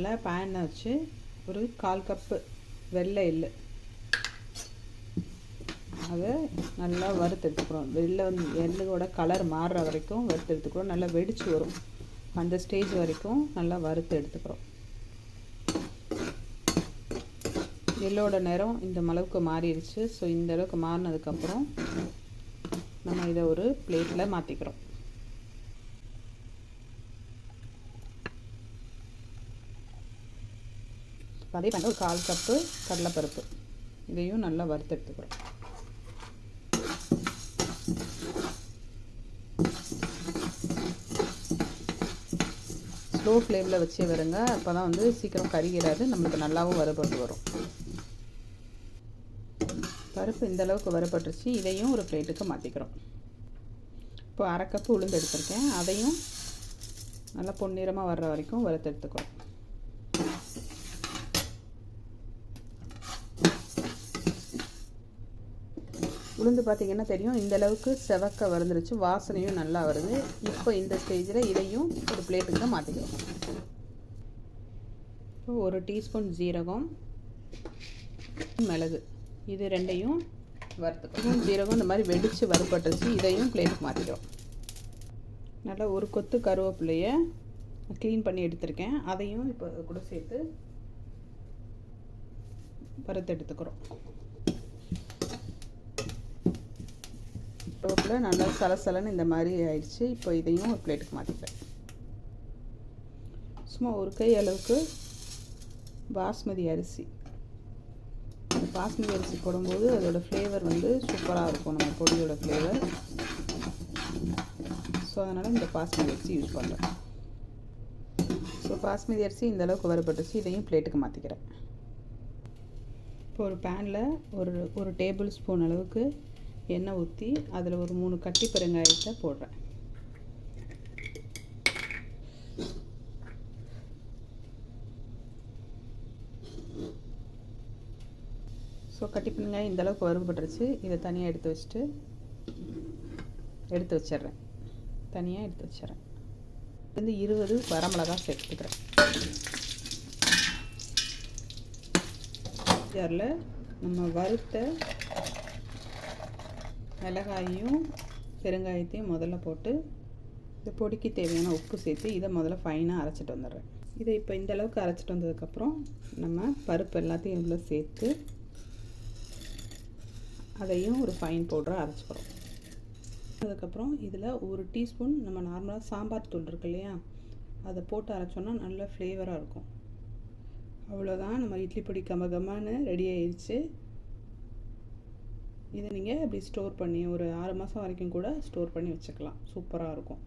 பேனில் பேனை வச்சு ஒரு 1/4 கப்பு வெள்ளை எள்ளு அதை நல்லா வறுத்து எடுத்துக்கிறோம். எள்ளோட கலர் மாறுற வரைக்கும் வறுத்து எடுத்துக்கிறோம். நல்லா வெடித்து வரும், அந்த ஸ்டேஜ் வரைக்கும் நல்லா வறுத்து எடுத்துக்கிறோம். எள்ளோட நிறம் இந்த அளவுக்கு மாறிடுச்சு. ஸோ இந்த அளவுக்கு மாறினதுக்கப்புறம் நம்ம இதை ஒரு பிளேட்டில் மாற்றிக்கிறோம். அதே பண்ண ஒரு 1/4 கப்பு கடலைப்பருப்பு இதையும் நல்லா வறுத்து எடுத்துக்கிறோம். ஸ்லோ ஃப்ளேமில் வச்சே வருங்க, அப்போ தான் வந்து சீக்கிரம் கருகிடாது, நம்மளுக்கு நல்லாவும் வறுபட்டு வரும். பருப்பு இந்த அளவுக்கு வறுபட்டுருச்சு. இதையும் ஒரு பிளேட்டுக்கு மாற்றிக்கிறோம். இப்போ 1/2 கப்பு உளுந்து எடுத்திருக்கேன், அதையும் நல்லா பொன்னிறமாக வர்ற வரைக்கும் வறுத்து எடுத்துக்கிறோம். உளுந்து பார்த்திங்கன்னா தெரியும், இந்த அளவுக்கு செவக்க வறுந்துருச்சு, வாசனையும் நல்லா வருது. இப்போ இந்த ஸ்டேஜில் இதையும் ஒரு பிளேட்டுக்கு தான் மாற்றிக்கிறோம். இப்போ 1 டீஸ்பூன் ஜீரகம், மிளகு, இது ரெண்டையும் வறுத்துக்கிறோம். ஜீரகம் இந்த மாதிரி வெடித்து வறுபட்டுருச்சு, இதையும் பிளேட்டுக்கு மாற்றிக்கிறோம். நல்லா ஒரு கொத்து கருவேப்பிலையை க்ளீன் பண்ணி எடுத்திருக்கேன், அதையும் இப்போ கூட சேர்த்து வறுத்து எடுத்துக்கிறோம். கருவேப்பிலை நல்லா சலசலன்னு இந்த மாதிரி ஆயிடுச்சு. இப்போ இதையும் ஒரு பிளேட்டுக்கு மாற்றிக்கிறேன். சும்மா ஒரு கை அளவுக்கு பாஸ்மதி அரிசி, பாஸ்மதி அரிசி போடும்போது அதோடய ஃப்ளேவர் வந்து சூப்பராக இருக்கும், நம்ம பொடியோட ஃப்ளேவர். ஸோ அதனால் இந்த பாஸ்மதி அரிசி யூஸ் பண்ணுறேன். ஸோ பாஸ்மதி அரிசி இந்த அளவுக்கு வறுபட்டுச்சு, இதையும் பிளேட்டுக்கு மாற்றிக்கிறேன். இப்போ ஒரு பேனில் ஒரு டேபிள் ஸ்பூன் அளவுக்கு எண்ணெய் ஊற்றி அதில் ஒரு 3 கட்டி பெருங்காயத்தை போடுறேன். ஸோ கட்டி பெருங்காயம் இந்த அளவுக்கு வறுபட்டுருச்சு. இதை தனியாக எடுத்து வச்சிடுறேன். வந்து 20 வரமிளகாய் சேர்த்துக்கிறேன். ஜாரில் நம்ம வறுத்த மிளகாயும் பெருங்காயத்தையும் முதல்ல போட்டு இந்த பொடிக்கு தேவையான உப்பு சேர்த்து இதை முதல்ல ஃபைனாக அரைச்சிட்டு வந்துடுறேன். இதை இப்போ இந்த அளவுக்கு அரைச்சிட்டு வந்ததுக்கப்புறம் நம்ம பருப்பு எல்லாத்தையும் இதில் சேர்த்து அதையும் ஒரு ஃபைன் பவுடராக அரைச்சிக்கிறோம். அதுக்கப்புறம் இதில் 1 டீஸ்பூன் நம்ம நார்மலாக சாம்பார் தூள் இருக்கு இல்லையா, அதை போட்டு அரைச்சோன்னா நல்ல ஃப்ளேவராக இருக்கும். அவ்வளோதான், நம்ம இட்லி பொடி கமகமான்னு ரெடி ஆயிடுச்சு. இதை நீங்கள் இப்படி ஸ்டோர் பண்ணி ஒரு 6 மாதம் வரைக்கும் கூட ஸ்டோர் பண்ணி வச்சுக்கலாம், சூப்பராக இருக்கும்.